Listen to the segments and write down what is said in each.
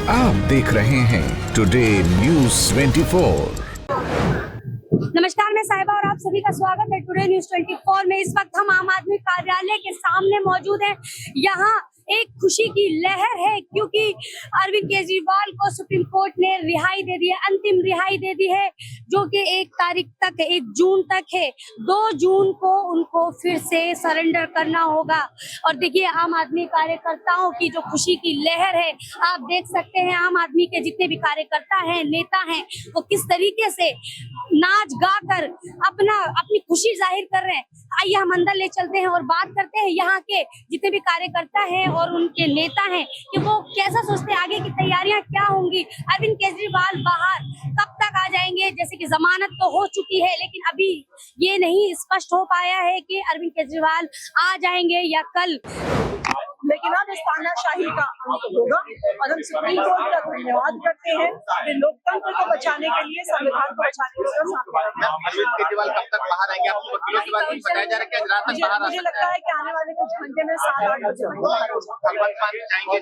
आप देख रहे हैं टुडे न्यूज़ 24। नमस्कार, मैं साहिबा और आप सभी का स्वागत है टुडे न्यूज़ 24 में। इस वक्त हम आम आदमी कार्यालय के सामने मौजूद हैं। यहाँ एक खुशी की लहर है क्योंकि अरविंद केजरीवाल को सुप्रीम कोर्ट ने रिहाई दे दी है, अंतिम रिहाई दे दी है, जो कि 1 तारीख तक, 1 जून तक है। 2 जून को उनको फिर से सरेंडर करना होगा। और देखिए, आम आदमी कार्यकर्ताओं की जो खुशी की लहर है, आप देख सकते हैं आम आदमी के जितने भी कार्यकर्ता हैं, नेता हैं, वो किस तरीके से नाच गा कर अपनी खुशी जाहिर कर रहे हैं। आइए हम अंदर ले चलते हैं और बात करते हैं यहाँ के जितने भी कार्यकर्ता हैं और उनके नेता हैं कि वो कैसा सोचते हैं, आगे की तैयारियां क्या होंगी। अरविंद केजरीवाल बाहर कब तक आ जाएंगे? जैसे कि जमानत तो हो चुकी है, लेकिन अभी ये नहीं स्पष्ट हो पाया है कि अरविंद केजरीवाल आ जाएंगे या कल। लेकिन अब इस तानाशाही का अंत होगा और हम सुप्रीम कोर्ट का धन्यवाद करते हैं कि लोकतंत्र को बचाने के लिए, संविधान को बचाने के लिए। अरविंद केजरीवाल कब तक बाहर आएंगे? आपको वकीलों की बात बताया जा रहा है कि रात तक बाहर आ मुझे लगता है कि आने वाले कुछ घंटे में 7-8 बजे बाहर हो जाएंगे।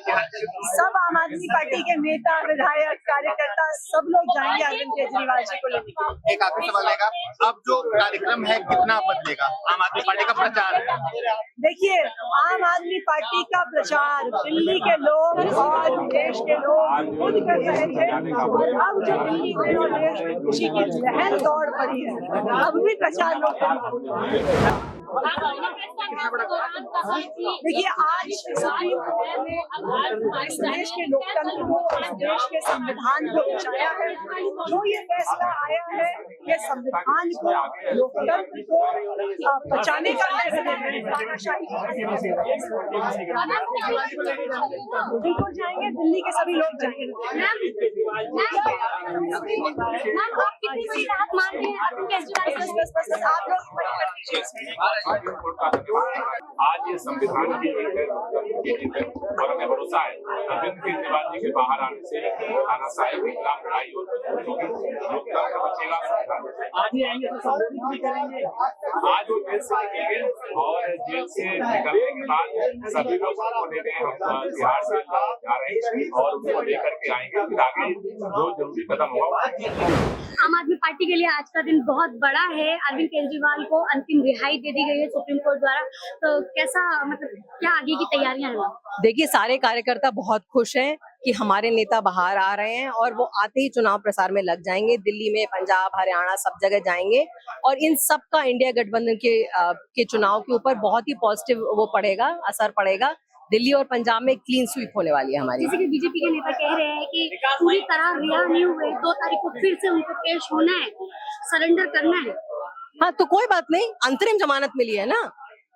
सब आम आदमी पार्टी के नेता, विधायक, कार्यकर्ता सब लोग जाएंगे अरविंद केजरीवाल जी को लेने। एक आखिरी सवाल रहेगा, अब जो कार्यक्रम है कितना बदलेगा आम आदमी पार्टी का प्रचार है? देखिए, आम आदमी पार्टी का प्रचार दिल्ली के लोग और देश के लोग खुद कर रहे थे, और अब जो दिल्ली में और देश में खुशी की लहर दौड़ पड़ी है, अब भी प्रचार लोग करेंगे। देखिए, आज सुप्रीम कोर्ट ने इस देश के लोकतंत्र को, इस देश के संविधान को बचाया है। जो ये फैसला आया है, ये संविधान को, लोकतंत्र को बचाने का फैसला है। बिल्कुल जाएंगे, दिल्ली के सभी लोग जाएंगे। आप लोग आज ये संविधान की जीत है और हमें भरोसा है अरविंद केजरीवाल जी के बाहर आने से तानाशाही के खिलाफ लड़ाई लोकतंत्र बचेगा। आज ही आएंगे तो संबोधित भी करेंगे। आज वो जेल से निकलेंगे और जेल से निकलने के बाद सभी लोग उनको लेने बिहार से जा रहे हैं और उनको लेकर के आएंगे। फिर आगे जो जरूरी कदम होगा। आम आदमी पार्टी के लिए आज का दिन बहुत बड़ा है। अरविंद केजरीवाल को अंतिम रिहाई दे दी गई है सुप्रीम कोर्ट द्वारा, तो कैसा, मतलब क्या आगे की तैयारियां हैं? देखिए, सारे कार्यकर्ता बहुत खुश हैं कि हमारे नेता बाहर आ रहे हैं और वो आते ही चुनाव प्रचार में लग जाएंगे। दिल्ली में, पंजाब, हरियाणा, सब जगह जाएंगे और इन सब का इंडिया गठबंधन के चुनाव के ऊपर बहुत ही पॉजिटिव वो पड़ेगा, असर पड़ेगा। दिल्ली और पंजाब में क्लीन स्वीप होने वाली है हमारी। जैसे कि बीजेपी के नेता कह रहे हैं कि पूरी तरह रिहा नहीं हुए, 2 तारीख को फिर से उनको पेश होना है, सरेंडर करना है। हाँ, तो कोई बात नहीं, अंतरिम जमानत मिली है ना।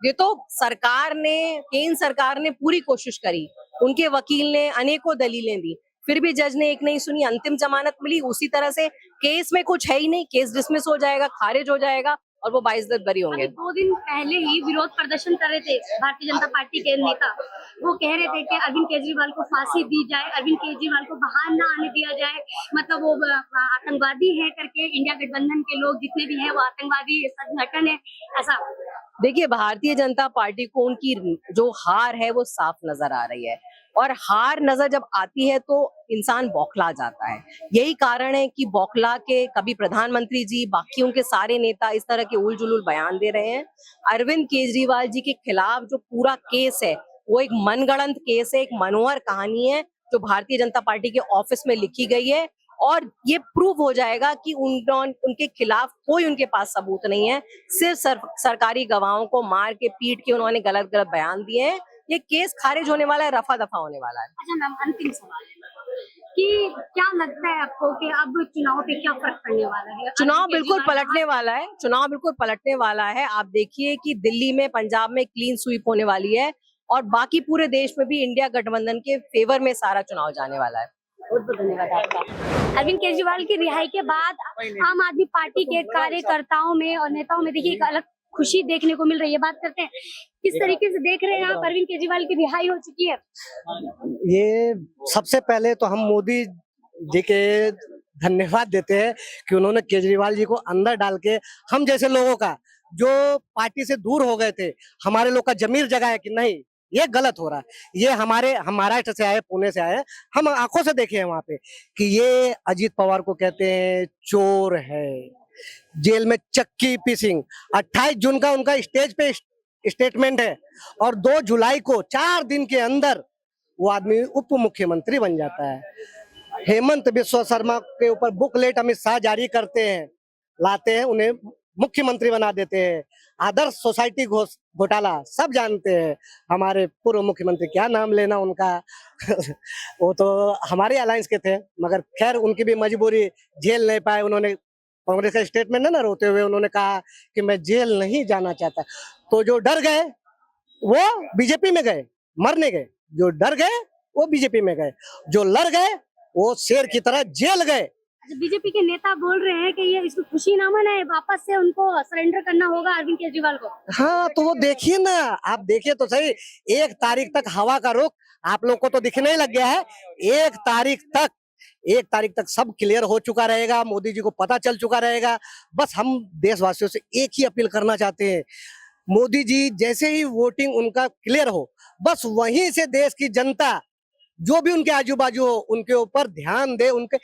ये तो सरकार ने, केंद्र सरकार ने पूरी कोशिश करी, उनके वकील ने अनेकों दलीलें दी, फिर भी जज ने एक नहीं सुनी, अंतिम जमानत मिली। उसी तरह से केस में कुछ है ही नहीं, केस डिसमिस हो जाएगा, खारिज हो जाएगा और वो 22 बरी होंगे। 2 दिन पहले ही विरोध प्रदर्शन कर रहे थे भारतीय जनता पार्टी के नेता। वो कह रहे थे कि अरविंद केजरीवाल को फांसी दी जाए, अरविंद केजरीवाल को बाहर ना आने दिया जाए, मतलब वो आतंकवादी है करके। इंडिया गठबंधन के लोग जितने भी हैं वो आतंकवादी संगठन है, ऐसा। देखिए, भारतीय जनता पार्टी को उनकी जो हार है वो साफ नजर आ रही है और हार नजर जब आती है तो इंसान बौखला जाता है। यही कारण है कि बौखला के कभी प्रधानमंत्री जी, बाकी उनके सारे नेता इस तरह के उल जुलूल बयान दे रहे हैं। अरविंद केजरीवाल जी के खिलाफ जो पूरा केस है वो एक मनगढ़ंत केस है, एक मनोहर कहानी है जो भारतीय जनता पार्टी के ऑफिस में लिखी गई है और ये प्रूव हो जाएगा कि उनके खिलाफ कोई उनके पास सबूत नहीं है। सिर्फ सरकारी गवाहों को मार के, पीट के उन्होंने गलत गलत बयान दिए हैं। ये केस खारिज होने वाला है, रफा दफा होने वाला है। अच्छा मैम, अंतिम सवाल कि क्या लगता है आपको कि अब चुनाव पे क्या फर्क पड़ने वाला है? चुनाव बिल्कुल पलटने वाला है, चुनाव बिल्कुल पलटने वाला है। आप देखिए कि दिल्ली में, पंजाब में क्लीन स्वीप होने वाली है और बाकी पूरे देश में भी इंडिया गठबंधन के फेवर में सारा चुनाव जाने वाला है। बहुत बहुत धन्यवाद आपका। अरविंद केजरीवाल की रिहाई के बाद आम आदमी पार्टी के कार्यकर्ताओं में और नेताओं में देखिए एक अलग खुशी देखने को मिल रही है। बात करते हैं, किस तरीके से देख रहे हैं आप? अरविंद केजरीवाल की रिहाई हो चुकी है। ये सबसे पहले तो हम मोदी जी के धन्यवाद देते हैं कि उन्होंने केजरीवाल जी को अंदर डाल के हम जैसे लोगों का, जो पार्टी से दूर हो गए थे, हमारे लोग का जमीर जगाया कि नहीं, ये गलत हो रहा है। ये हम महाराष्ट्र से आए, पुणे से आए, हम आंखों से देखे हैं वहां पे कि ये अजीत पवार को कहते हैं चोर है, जेल में चक्की पीसिंग। 28 जून का उनका स्टेज पे स्टेटमेंट है और 2 जुलाई को 4 दिन के अंदर वो आदमी उप मुख्यमंत्री बन जाता है। हेमंत बिस्वा शर्मा के ऊपर बुकलेट अमित शाह जारी करते हैं, लाते हैं, उन्हें मुख्यमंत्री बना देते हैं। आदर्श सोसाइटी घोटाला सब जानते हैं। हमारे पूर्व मुख्यमंत्री, क्या नाम लेना उनका वो तो हमारे अलायंस के थे, मगर खैर उनकी भी मजबूरी, जेल नहीं पाए उन्होंने। कांग्रेस का स्टेटमेंट है ना, रोते हुए उन्होंने कहा कि मैं जेल नहीं जाना चाहता। तो जो डर गए वो बीजेपी में गए, मरने गए। जो डर गए वो बीजेपी में गए, जो लड़ गए वो शेर की तरह जेल गए। बीजेपी के नेता बोल रहे हैं कि ये इसको खुशी ना मनाए, वापस से उनको सरेंडर करना होगा अरविंद केजरीवाल को। हाँ, तो वो देखिए ना, आप देखिए तो सही, 1 तारीख तक हवा का रुख आप लोग को तो दिखने ही लग गया है। 1 तारीख तक सब क्लियर हो चुका रहेगा, मोदी जी को पता चल चुका रहेगा। बस हम देशवासियों से एक ही अपील करना चाहते हैं, मोदी जी जैसे ही वोटिंग उनका क्लियर हो, बस वहीं से देश की जनता जो भी उनके आजू बाजू हो उनके ऊपर ध्यान दे। उनके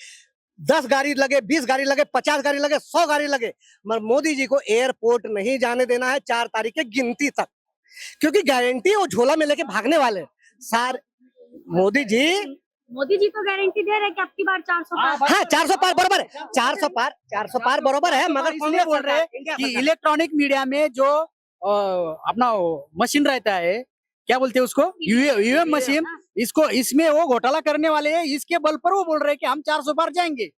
10 गाड़ी लगे, 20 गाड़ी लगे, 50 गाड़ी लगे, 100 गाड़ी लगे, मगर मोदी जी को एयरपोर्ट नहीं जाने देना है 4 तारीख के गिनती तक, क्योंकि गारंटी वो झोला में लेके भागने वाले सार। मोदी जी तो गारंटी दे रहे हैं कि अब की बार 400 पार। हाँ, 400 पार बरोबर है, 400 पार बरोबर है, मगर इसलिए बोल रहे हैं कि इलेक्ट्रॉनिक मीडिया में जो अपना मशीन रहता है, क्या बोलते हैं उसको, ईवीएम मशीन, इसको इसमें वो घोटाला करने वाले हैं, इसके बल पर वो बोल रहे हैं कि हम 400 पार जाएंगे,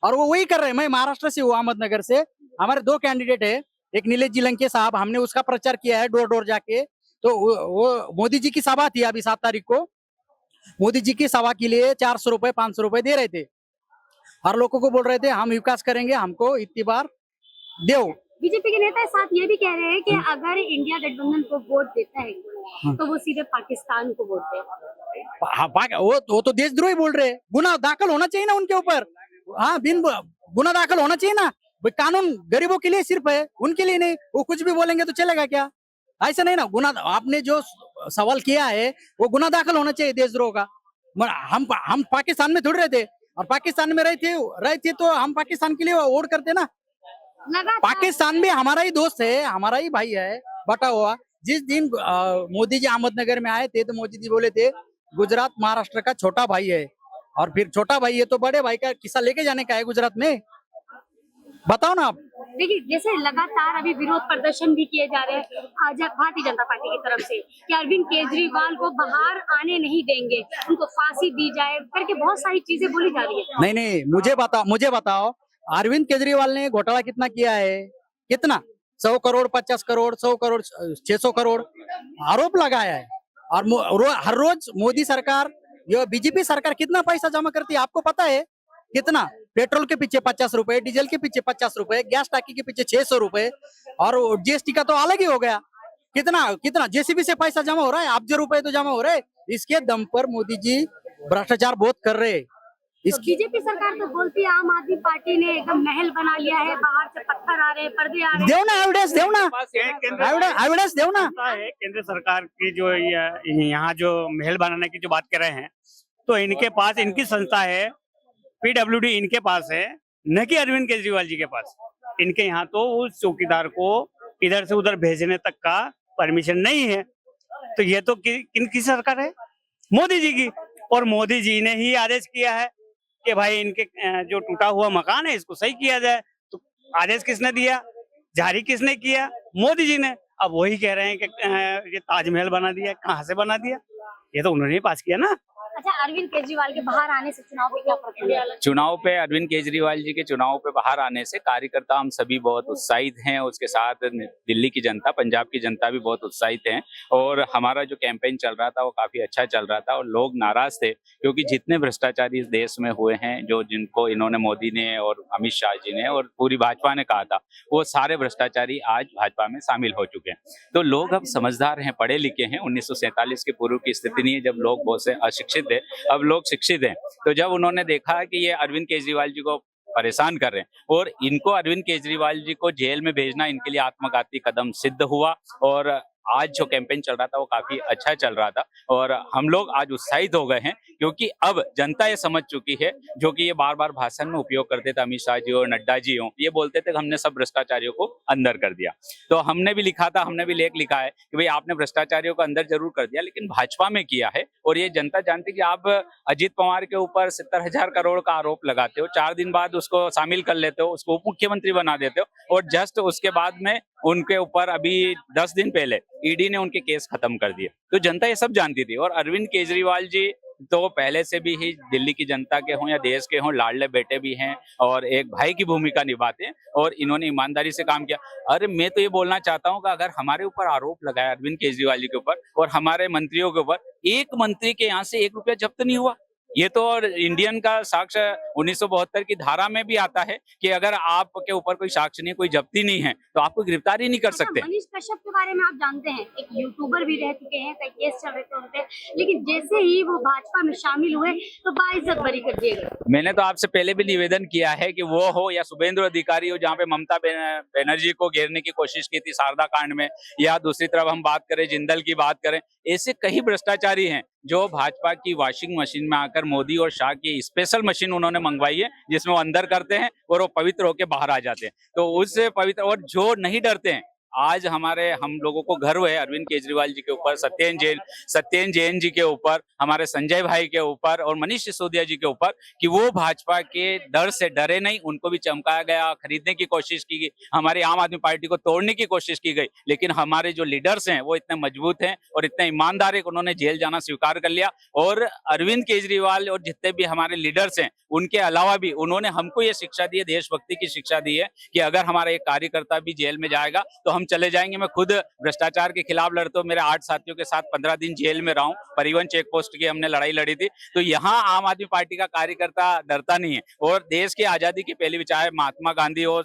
और वो वही कर रहे हैं। मैं महाराष्ट्र से हूँ, अहमदनगर से। हमारे 2 कैंडिडेट है, एक नीलेश जिलंके साहब, हमने उसका प्रचार किया है डोर डोर जाके। तो वो मोदी जी की सभा थी अभी 7 तारीख को, मोदी जी की सभा के लिए 400 रुपए 500 रुपए दे रहे थे, हर लोगों को बोल रहे थे हम विकास करेंगे, हमको इतनी बार दो। बीजेपी के नेता साथ ये भी कह रहे हैं कि अगर इंडिया गठबंधन को वोट देता है तो वो सीधे पाकिस्तान को वोट देगा। हाँ, वो तो देशद्रोही बोल रहे हैं। गुना दाखिल होना चाहिए ना उनके ऊपर। हाँ, गुना दाखिल होना चाहिए ना। कानून गरीबों के लिए सिर्फ है, उनके लिए नहीं। वो कुछ भी बोलेंगे तो चलेगा क्या? ऐसा नहीं ना। गुना, आपने जो सवाल किया है वो गुना दाखिल होना चाहिए देशद्रोह का। हम पाकिस्तान में थोड़ी रहते, और पाकिस्तान में रहते तो हम पाकिस्तान के लिए वोट करते ना। पाकिस्तान भी हमारा ही दोस्त है, हमारा ही भाई है, बटा हुआ। जिस दिन मोदी जी अहमदनगर में आए थे तो मोदी जी बोले थे गुजरात महाराष्ट्र का छोटा भाई है, और फिर छोटा भाई है तो बड़े भाई का किस्सा लेके जाने का है गुजरात में। बताओ ना आप। देखिए, जैसे लगातार अभी विरोध प्रदर्शन भी किए जा रहे हैं भारतीय जनता पार्टी की तरफ से कि अरविंद केजरीवाल को बाहर आने नहीं देंगे, उनको फांसी दी जाए करके बहुत सारी चीजें बोली जा रही है। नहीं, मुझे बताओ अरविंद केजरीवाल ने घोटाला कितना किया है? कितना? 100 करोड़, 50 करोड़, 100 करोड़, 600 करोड़ आरोप लगाया है। और हर रोज मोदी सरकार, ये बीजेपी सरकार कितना पैसा जमा करती है आपको पता है? कितना? पेट्रोल के पीछे 50 रुपए, डीजल के पीछे 50 रुपए, गैस टाकी के पीछे 600 रुपए, और जीएसटी का तो अलग ही हो गया। कितना जेसीबी से पैसा जमा हो रहा है, अब्ज रुपए तो जमा हो रहे हैं। इसके दम पर मोदी जी भ्रष्टाचार बहुत कर रहे हैं। तो बीजेपी सरकार तो बोलती है आम आदमी पार्टी ने एकदम महल बना लिया है, बाहर से पत्थर आ रहे हैं, पर्दे आ रहे हैं। देव ना एविडेंस, देव ना एविडेंस, देव ना। केंद्र सरकार की जो यहाँ जो महल बनाने की जो बात कर रहे हैं, तो इनके पास इनकी संस्था है, पीडब्ल्यूडी इनके पास है, न कि अरविंद केजरीवाल जी के पास। इनके यहाँ तो उस चौकीदार को इधर से उधर भेजने तक का परमिशन नहीं है। तो ये तो किनकी सरकार है? मोदी जी की। और मोदी जी ने ही आदेश किया है कि भाई इनके जो टूटा हुआ मकान है इसको सही किया जाए। तो आदेश किसने दिया, जारी किसने किया? मोदी जी ने। अब वही कह रहे हैं कि ये ताजमहल बना दिया। कहाँ से बना दिया? ये तो उन्होंने ही पास किया ना। अच्छा, अरविंद केजरीवाल के बाहर आने से चुनाव पे क्या फर्क पड़ेगा? चुनाव पे अरविंद केजरीवाल जी के चुनाव पे बाहर आने से कार्यकर्ता हम सभी बहुत उत्साहित हैं। उसके साथ दिल्ली की जनता, पंजाब की जनता भी बहुत उत्साहित हैं। और हमारा जो कैंपेन चल रहा था वो काफी अच्छा चल रहा था, और लोग नाराज थे क्योंकि जितने भ्रष्टाचारी इस देश में हुए हैं, जिनको इन्होंने मोदी ने और अमित शाह जी ने और पूरी भाजपा ने कहा था, वो सारे भ्रष्टाचारी आज भाजपा में शामिल हो चुके हैं। तो लोग अब समझदार हैं, पढ़े लिखे हैं। 1947 के पूर्व की स्थिति नहीं है जब लोग बहुत से अशिक्षित थे, अब लोग शिक्षित हैं। तो जब उन्होंने देखा कि ये अरविंद केजरीवाल जी को परेशान कर रहे हैं और इनको अरविंद केजरीवाल जी को जेल में भेजना इनके लिए आत्मघाती कदम सिद्ध हुआ, और आज जो कैंपेन चल रहा था वो काफी अच्छा चल रहा था और हम लोग आज उत्साहित हो गए हैं क्योंकि अब जनता ये समझ चुकी है, जो कि ये बार बार भाषण में उपयोग करते थे अमित शाह जी और नड्डा जी हो, ये बोलते थे कि हमने सब भ्रष्टाचारियों को अंदर कर दिया। तो हमने भी लिखा था, हमने भी लेख लिखा है कि भाई आपने भ्रष्टाचारियों को अंदर जरूर कर दिया, लेकिन भाजपा में किया है। और ये जनता जानती कि आप अजीत पवार के ऊपर 70,000 करोड़ का आरोप लगाते हो, 4 दिन बाद उसको शामिल कर लेते हो, उसको उप मुख्यमंत्री बना देते हो और जस्ट उसके बाद में उनके ऊपर अभी 10 दिन पहले ईडी ने उनके केस खत्म कर दिए। तो जनता ये सब जानती थी। और अरविंद केजरीवाल जी तो पहले से भी ही दिल्ली की जनता के हों या देश के हों लाडले बेटे भी हैं और एक भाई की भूमिका निभाते हैं और इन्होंने ईमानदारी से काम किया। अरे मैं तो ये बोलना चाहता हूं कि अगर हमारे ऊपर आरोप लगाया अरविंद केजरीवाल जी के ऊपर और हमारे मंत्रियों के ऊपर, एक मंत्री के यहाँ से 1 रुपया जब्त नहीं हुआ। ये तो और इंडियन का साक्ष्य 1972 की धारा में भी आता है कि अगर आपके ऊपर कोई साक्ष्य नहीं, कोई जब्ती नहीं है तो आपको गिरफ्तार ही नहीं कर सकते। मनीष कश्यप के बारे में आप जानते हैं, एक यूट्यूबर भी रह चुके हैं, कई केस चल रहे थे उनपे, लेकिन जैसे ही वो भाजपा में शामिल हुए तो बाइज्जत बरी कर दिए गए। मैंने तो आपसे पहले भी निवेदन किया है कि वो हो या शुभेंदु अधिकारी हो, जहाँ पे ममता बनर्जी को घेरने की कोशिश की थी शारदा कांड में, या दूसरी तरफ हम बात करें जिंदल की बात करें, ऐसे कई भ्रष्टाचारी हैं जो भाजपा की वॉशिंग मशीन में आकर मोदी और शाह की स्पेशल मशीन उन्होंने मंगवाई है जिसमें वो अंदर करते हैं और वो पवित्र होकर बाहर आ जाते हैं। तो उससे पवित्र, और जो नहीं डरते हैं, आज हम लोगों को गर्व है अरविंद केजरीवाल जी के ऊपर, सत्येंद्र जैन जी के ऊपर, हमारे संजय भाई के ऊपर और मनीष सिसोदिया जी के ऊपर कि वो भाजपा के डर से डरे नहीं। उनको भी चमकाया गया, खरीदने की कोशिश की गई, हमारी आम आदमी पार्टी को तोड़ने की कोशिश की गई, लेकिन हमारे जो लीडर्स हैं वो इतने मजबूत हैं और इतने ईमानदार है कि उन्होंने जेल जाना स्वीकार कर लिया। और अरविंद केजरीवाल और जितने भी हमारे लीडर्स हैं उनके अलावा भी उन्होंने हमको ये शिक्षा दी है, देशभक्ति की शिक्षा दी है कि अगर हमारा एक कार्यकर्ता भी जेल में जाएगा तो हम चले जाएंगे। मैं खुद भ्रष्टाचार के खिलाफ लड़ता हूं, मेरे 8 साथियों के साथ 15 दिन जेल में रहा हूं, परिवहन चेक पोस्ट की हमने लड़ाई लड़ी थी। तो यहाँ आम आदमी पार्टी का कार्यकर्ता डरता नहीं है। और देश की आजादी की पहली, चाहे महात्मा गांधी हो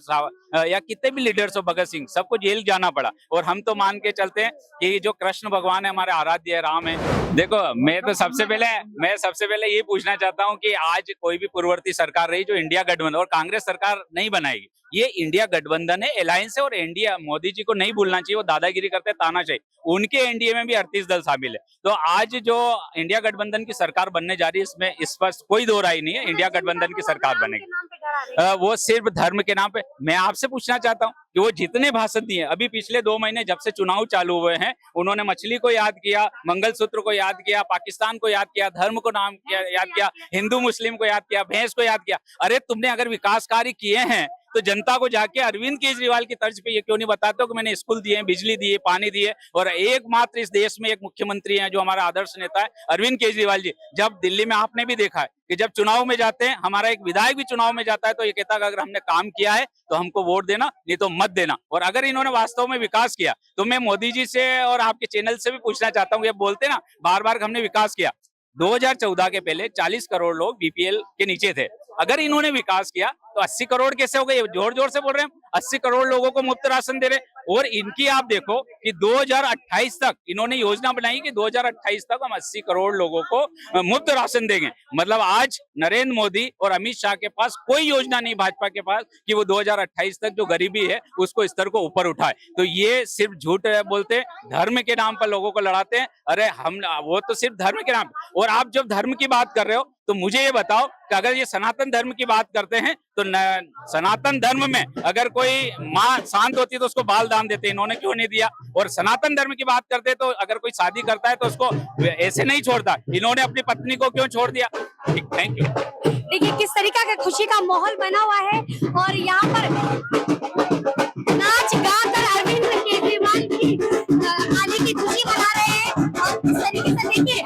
या कितने भी लीडर्स हो, भगत सिंह, सबको जेल जाना पड़ा। और हम तो मान के चलते हैं कि जो कृष्ण भगवान है हमारे आराध्य है, राम है। देखो मैं सबसे पहले ये पूछना चाहता हूँ कि आज कोई भी पूर्ववर्ती सरकार रही जो इंडिया गठबंधन, और कांग्रेस सरकार नहीं बनाएगी, ये इंडिया गठबंधन है, अलायंस है। और इंडिया, मोदी जी को नहीं भूलना चाहिए, वो दादागिरी करते तानाशाही, उनके एनडीए में भी 38 दल शामिल है। तो आज जो इंडिया गठबंधन की सरकार बनने जा रही है इसमें इस पर कोई दो राय नहीं है, इंडिया गठबंधन की सरकार बनेगी। वो सिर्फ धर्म के नाम पे। मैं आपसे पूछना चाहता हूँ कि वो जितने भाषण दिए अभी पिछले 2 महीने जब से चुनाव चालू हुए हैं, उन्होंने मछली को याद किया, मंगलसूत्र को याद किया, पाकिस्तान को याद किया, धर्म को याद किया, हिंदू मुस्लिम को याद किया, भैंस को याद किया। अरे तुमने अगर विकास कार्य किए हैं तो जनता को जाके अरविंद केजरीवाल की तर्ज पे ये क्यों नहीं बताते हो कि मैंने स्कूल दिए, बिजली दिए, पानी दिए। और एकमात्र इस देश में एक मुख्यमंत्री हैं जो हमारा आदर्श नेता है अरविंद केजरीवाल जी। जब दिल्ली में आपने भी देखा है कि जब चुनाव में जाते हैं, हमारा एक विधायक भी चुनाव में जाता है तो ये कहता है कि अगर हमने काम किया है तो हमको वोट देना, नहीं तो मत देना। और अगर इन्होंने वास्तव में विकास किया तो मैं मोदी जी से और आपके चैनल से भी पूछना चाहता हूँ, ये बोलते ना बार बार हमने विकास किया, 2014 के पहले 40 करोड़ लोग बीपीएल के नीचे थे। अगर इन्होंने विकास किया तो 80 करोड़ कैसे हो गए? जोर जोर से बोल रहे हैं, 80 करोड़ लोगों को मुफ्त राशन दे रहे हैं। और इनकी आप देखो कि 2028 तक इन्होंने योजना बनाई कि 2028 तक हम 80 करोड़ लोगों को मुफ्त राशन देंगे। मतलब आज नरेंद्र मोदी और अमित शाह के पास कोई योजना नहीं, भाजपा के पास, कि वो 2028 तक जो गरीबी है उसको स्तर को ऊपर उठाए। तो ये सिर्फ झूठ बोलते हैं, धर्म के नाम पर लोगों को लड़ाते हैं। अरे वो तो सिर्फ धर्म के नाम। और आप जब धर्म की बात कर रहे हो तो मुझे ये बताओ कि अगर ये सनातन धर्म की बात करते हैं तो सनातन धर्म में अगर कोई माँ शांत होती है तो उसको बाल दान देते, इन्होंने क्यों नहीं दिया? और सनातन धर्म की बात करते तो अगर कोई शादी करता है तो उसको ऐसे नहीं छोड़ता, इन्होंने अपनी पत्नी को क्यों छोड़ दिया? Thank you. देखिए किस तरीका का खुशी का माहौल बना हुआ है और यहाँ पर नाच गाकर अरविंद केजरीवाल की आने की खुशी मना रहे हैं। और इस तरीके से देखिए